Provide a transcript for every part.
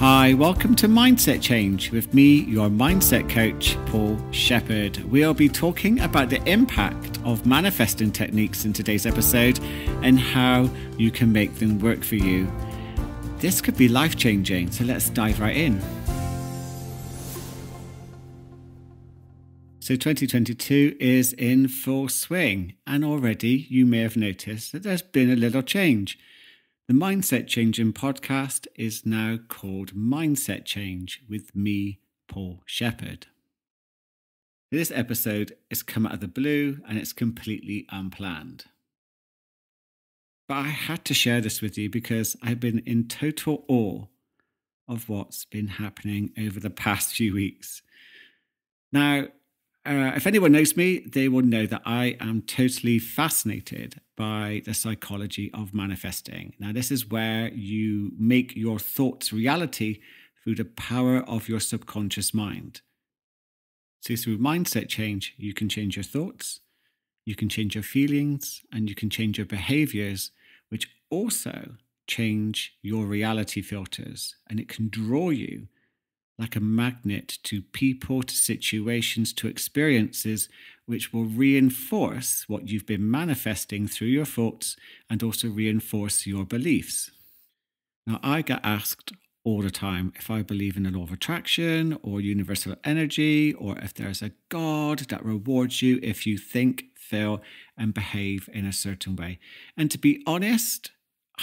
Hi, welcome to Mindset Change with me, your mindset coach, Paul Shepherd. We'll be talking about the impact of manifesting techniques in today's episode and how you can make them work for you. This could be life-changing, so let's dive right in. So 2022 is in full swing, and already you may have noticed that there's been a little change. The Mindset Changing podcast is now called Mindset Change with me, Paul Shepherd. This episode has come out of the blue and it's completely unplanned. But I had to share this with you because I've been in total awe of what's been happening over the past few weeks. Now, if anyone knows me, they will know that I am totally fascinated by the psychology of manifesting. Now, this is where you make your thoughts reality through the power of your subconscious mind. So through mindset change, you can change your thoughts, you can change your feelings, and you can change your behaviors, which also change your reality filters. And it can draw you like a magnet to people, to situations, to experiences, which will reinforce what you've been manifesting through your thoughts and also reinforce your beliefs. Now, I get asked all the time if I believe in the law of attraction or universal energy, or if there's a God that rewards you if you think, feel, and behave in a certain way. And to be honest,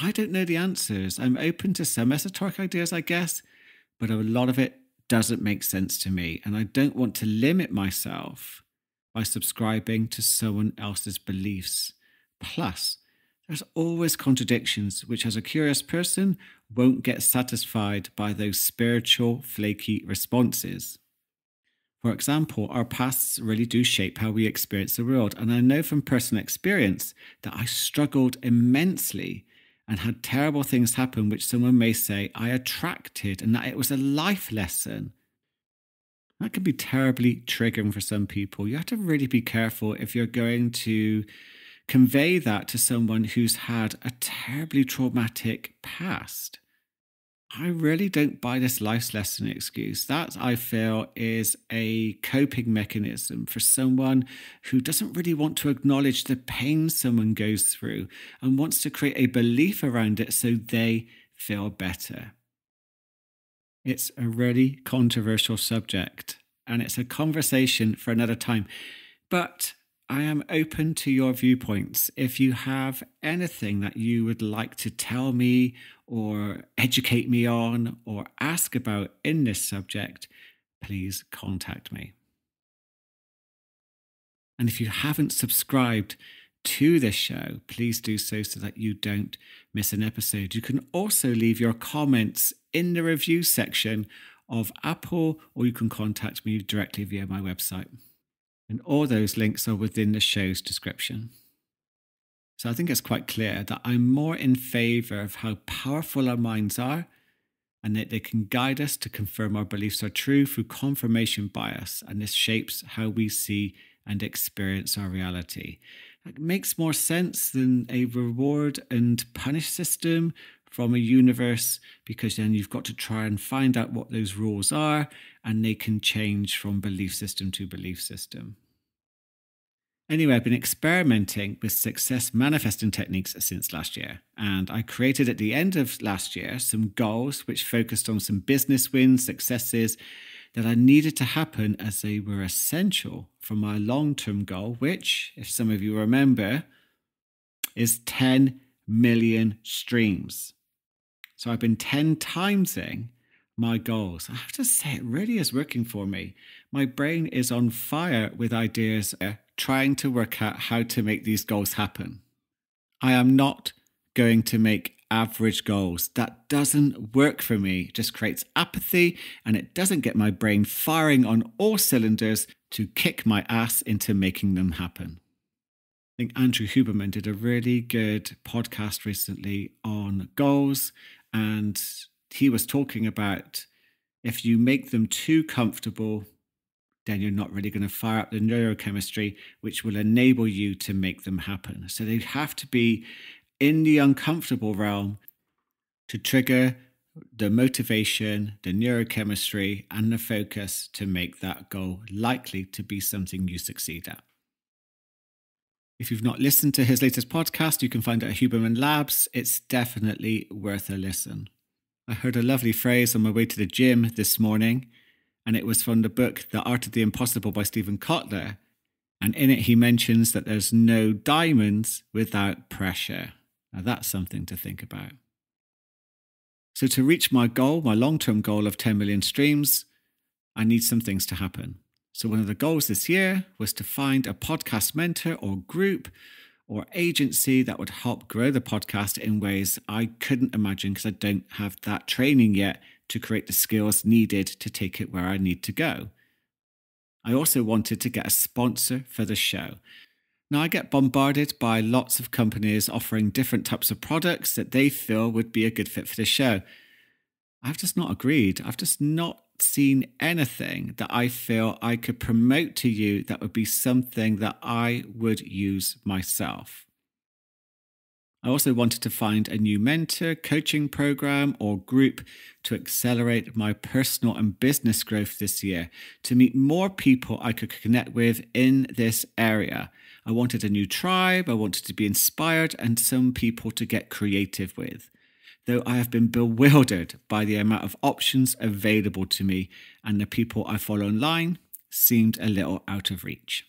I don't know the answers. I'm open to some esoteric ideas, I guess, but a lot of it doesn't make sense to me. And I don't want to limit myself by subscribing to someone else's beliefs. Plus, there's always contradictions, which as a curious person won't get satisfied by those spiritual, flaky responses. For example, our pasts really do shape how we experience the world. And I know from personal experience that I struggled immensely and had terrible things happen, which someone may say I attracted, and that it was a life lesson. That can be terribly triggering for some people. You have to really be careful if you're going to convey that to someone who's had a terribly traumatic past. I really don't buy this life lesson excuse. That, I feel, is a coping mechanism for someone who doesn't really want to acknowledge the pain someone goes through and wants to create a belief around it so they feel better. It's a really controversial subject, and it's a conversation for another time. But I am open to your viewpoints. If you have anything that you would like to tell me or educate me on or ask about in this subject, please contact me. And if you haven't subscribed to this show, please do so that you don't miss an episode. You can also leave your comments in the review section of Apple, or you can contact me directly via my website. And all those links are within the show's description. So I think it's quite clear that I'm more in favor of how powerful our minds are and that they can guide us to confirm our beliefs are true through confirmation bias. And this shapes how we see and experience our reality. It makes more sense than a reward and punish system from a universe, because then you've got to try and find out what those rules are, and they can change from belief system to belief system. Anyway, I've been experimenting with success manifesting techniques since last year, and I created at the end of last year some goals which focused on some business wins, successes that I needed to happen as they were essential for my long-term goal, which, if some of you remember, is 10 million streams. So I've been 10 timesing my goals. I have to say, it really is working for me. My brain is on fire with ideas, trying to work out how to make these goals happen. I am not going to make average goals. That doesn't work for me. It just creates apathy, and it doesn't get my brain firing on all cylinders to kick my ass into making them happen. I think Andrew Huberman did a really good podcast recently on goals, and he was talking about if you make them too comfortable, then you're not really going to fire up the neurochemistry, which will enable you to make them happen. So they have to be in the uncomfortable realm to trigger the motivation, the neurochemistry, and the focus to make that goal likely to be something you succeed at. If you've not listened to his latest podcast, you can find it at Huberman Labs. It's definitely worth a listen. I heard a lovely phrase on my way to the gym this morning, and it was from the book The Art of the Impossible by Stephen Kotler. And in it, he mentions that there's no diamonds without pressure. Now, that's something to think about. So to reach my goal, my long-term goal of 10 million streams, I need some things to happen. So one of the goals this year was to find a podcast mentor or group or agency that would help grow the podcast in ways I couldn't imagine because I don't have that training yet to create the skills needed to take it where I need to go. I also wanted to get a sponsor for the show. Now, I get bombarded by lots of companies offering different types of products that they feel would be a good fit for the show. I've just not agreed. I've just not seen anything that I feel I could promote to you that would be something that I would use myself. I also wanted to find a new mentor, coaching program, or group to accelerate my personal and business growth this year, to meet more people I could connect with in this area. I wanted a new tribe, I wanted to be inspired, and some people to get creative with. Though I have been bewildered by the amount of options available to me, and the people I follow online seemed a little out of reach.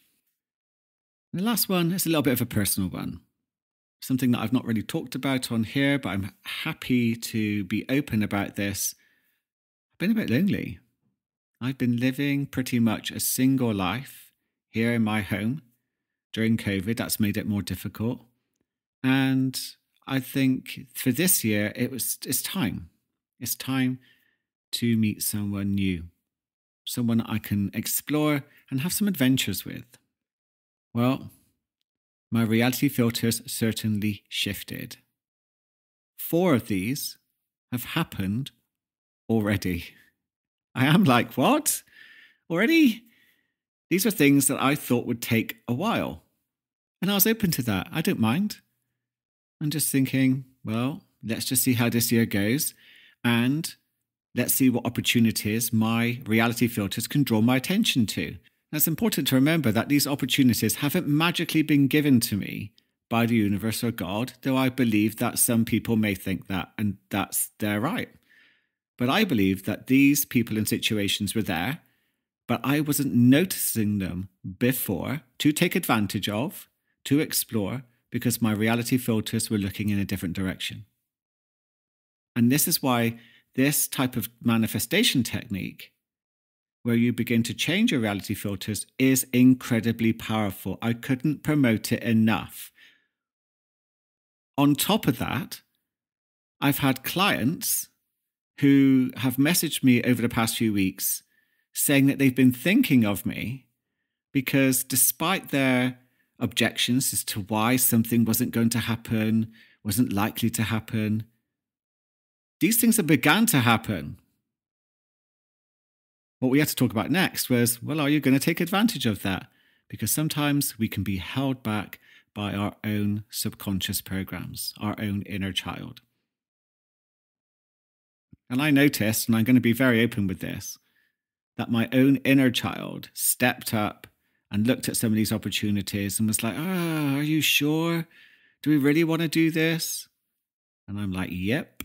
The last one is a little bit of a personal one. Something that I've not really talked about on here, but I'm happy to be open about this. I've been a bit lonely. I've been living pretty much a single life here in my home. During COVID, that's made it more difficult. And I think for this year, it's time. It's time to meet someone new, someone I can explore and have some adventures with. Well, my reality filters certainly shifted. 4 of these have happened already. I am like, what? Already? These are things that I thought would take a while. And I was open to that. I don't mind. I'm just thinking, well, let's just see how this year goes. And let's see what opportunities my reality filters can draw my attention to. Now, it's important to remember that these opportunities haven't magically been given to me by the universe or God, though I believe that some people may think that, and that's their right. But I believe that these people and situations were there, but I wasn't noticing them before to take advantage of, to explore, because my reality filters were looking in a different direction. And this is why this type of manifestation technique, where you begin to change your reality filters, is incredibly powerful. I couldn't promote it enough. On top of that, I've had clients who have messaged me over the past few weeks saying that they've been thinking of me because despite their objections as to why something wasn't going to happen, wasn't likely to happen, these things have begun to happen. What we had to talk about next was, well, are you going to take advantage of that? Because sometimes we can be held back by our own subconscious programs, our own inner child. And I noticed, and I'm going to be very open with this, that my own inner child stepped up and looked at some of these opportunities and was like, are you sure? Do we really want to do this? And I'm like, yep,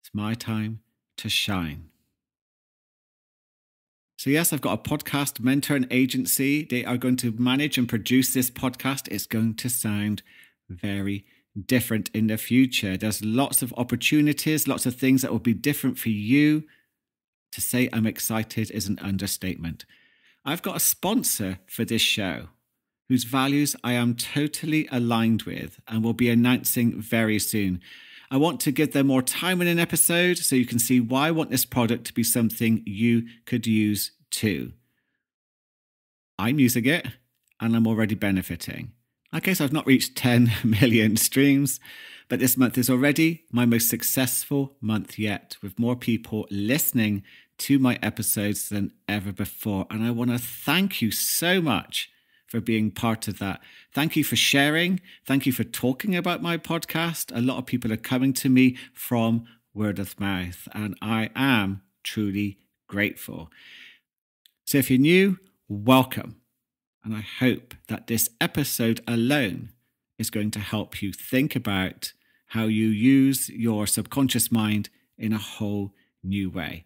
it's my time to shine. So yes, I've got a podcast mentor and agency. They are going to manage and produce this podcast. It's going to sound very different in the future. There's lots of opportunities, lots of things that will be different for you. To say I'm excited is an understatement. I've got a sponsor for this show whose values I am totally aligned with and will be announcing very soon. I want to give them more time in an episode so you can see why I want this product to be something you could use too. I'm using it and I'm already benefiting. Okay, so I've not reached 10 million streams, but this month is already my most successful month yet, with more people listening to my episodes than ever before. And I want to thank you so much for being part of that. Thank you for sharing. Thank you for talking about my podcast. A lot of people are coming to me from word of mouth, and I am truly grateful. So if you're new, welcome. And I hope that this episode alone is going to help you think about how you use your subconscious mind in a whole new way.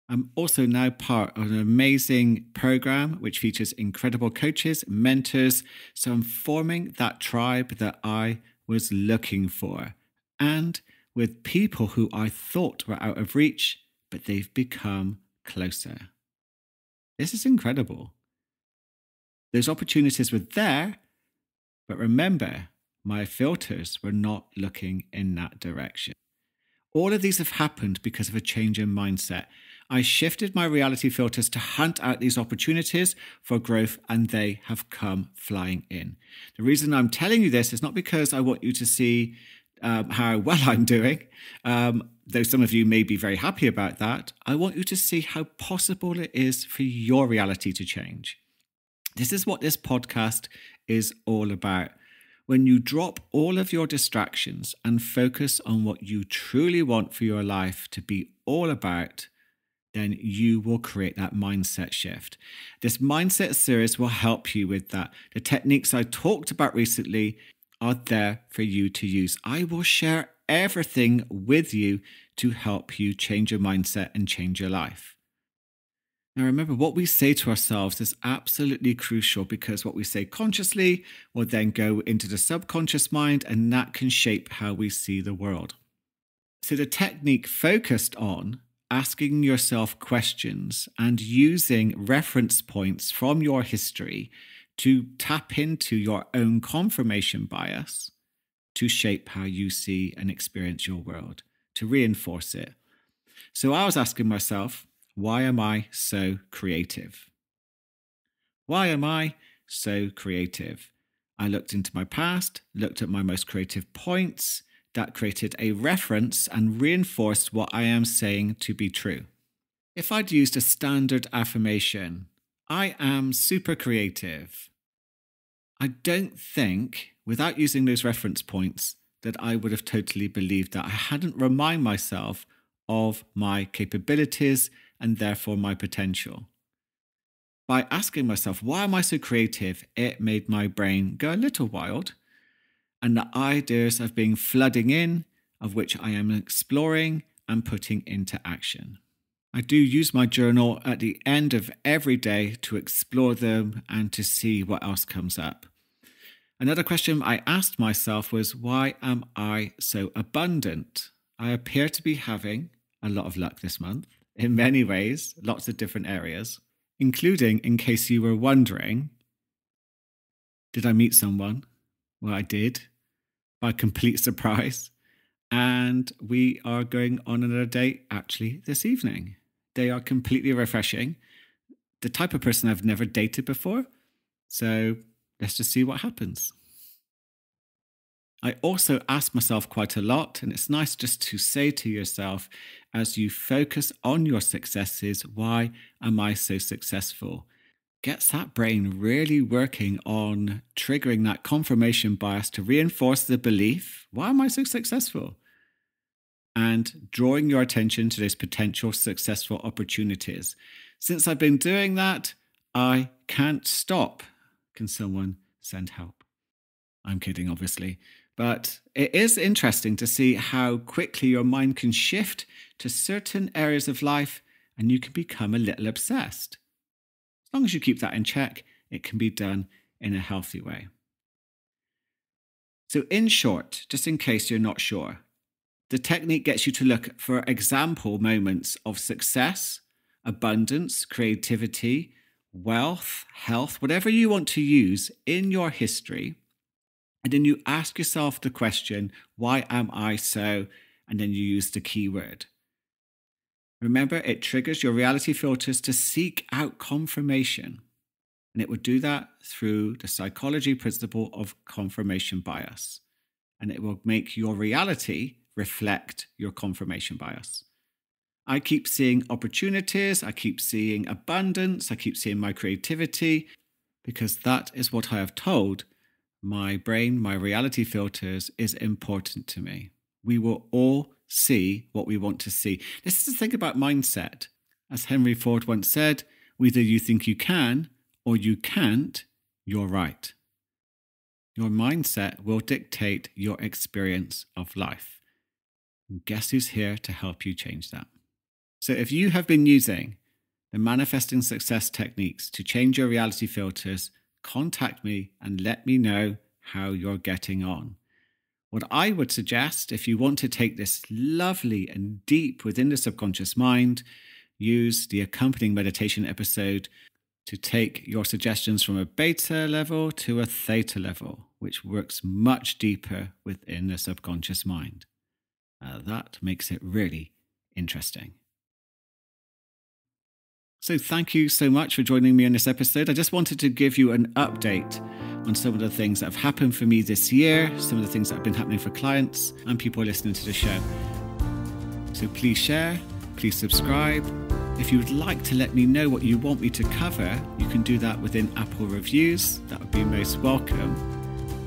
I'm also now part of an amazing program which features incredible coaches, mentors. So I'm forming that tribe that I was looking for, and with people who I thought were out of reach, but they've become closer. This is incredible. Those opportunities were there, but remember, my filters were not looking in that direction. All of these have happened because of a change in mindset. I shifted my reality filters to hunt out these opportunities for growth, and they have come flying in. The reason I'm telling you this is not because I want you to see how well I'm doing, though some of you may be very happy about that. I want you to see how possible it is for your reality to change. This is what this podcast is all about. When you drop all of your distractions and focus on what you truly want for your life to be all about, then you will create that mindset shift. This mindset series will help you with that. The techniques I talked about recently are there for you to use. I will share everything with you to help you change your mindset and change your life. Now, remember, what we say to ourselves is absolutely crucial, because what we say consciously will then go into the subconscious mind, and that can shape how we see the world. So the technique focused on asking yourself questions and using reference points from your history to tap into your own confirmation bias to shape how you see and experience your world, to reinforce it. So I was asking myself, why am I so creative? Why am I so creative? I looked into my past, looked at my most creative points. That created a reference and reinforced what I am saying to be true. If I'd used a standard affirmation, I am super creative, I don't think, without using those reference points, that I would have totally believed that. I hadn't reminded myself of my capabilities and therefore my potential. By asking myself, why am I so creative? It made my brain go a little wild, and the ideas have been flooding in, of which I am exploring and putting into action. I do use my journal at the end of every day to explore them and to see what else comes up. Another question I asked myself was, why am I so abundant? I appear to be having a lot of luck this month in many ways, lots of different areas, including, in case you were wondering, did I meet someone? Well, I did, by complete surprise. And we are going on another date actually this evening. They are completely refreshing. The type of person I've never dated before. So let's just see what happens. I also ask myself quite a lot, and it's nice just to say to yourself, as you focus on your successes, why am I so successful? Gets that brain really working on triggering that confirmation bias to reinforce the belief, why am I so successful? And drawing your attention to those potential successful opportunities. Since I've been doing that, I can't stop. Can someone send help? I'm kidding, obviously. But it is interesting to see how quickly your mind can shift to certain areas of life and you can become a little obsessed. As long as you keep that in check, it can be done in a healthy way. So in short, just in case you're not sure, the technique gets you to look for example moments of success, abundance, creativity, wealth, health, whatever you want to use in your history. And then you ask yourself the question, why am I so? And then you use the keyword. Remember, it triggers your reality filters to seek out confirmation. And it will do that through the psychology principle of confirmation bias. And it will make your reality reflect your confirmation bias. I keep seeing opportunities. I keep seeing abundance. I keep seeing my creativity, because that is what I have told my brain, my reality filters, is important to me. We will all see what we want to see. This is the thing about mindset. As Henry Ford once said, whether you think you can or you can't, you're right. Your mindset will dictate your experience of life. And guess who's here to help you change that? So if you have been using the Manifesting Success techniques to change your reality filters, contact me and let me know how you're getting on. What I would suggest, if you want to take this lovely and deep within the subconscious mind, use the accompanying meditation episode to take your suggestions from a beta level to a theta level, which works much deeper within the subconscious mind. That makes it really interesting. So thank you so much for joining me on this episode. I just wanted to give you an update on some of the things that have happened for me this year, some of the things that have been happening for clients and people listening to the show. So please share, please subscribe. If you would like to let me know what you want me to cover, you can do that within Apple reviews. That would be most welcome.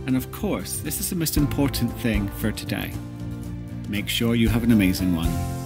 And of course, this is the most important thing for today. Make sure you have an amazing one.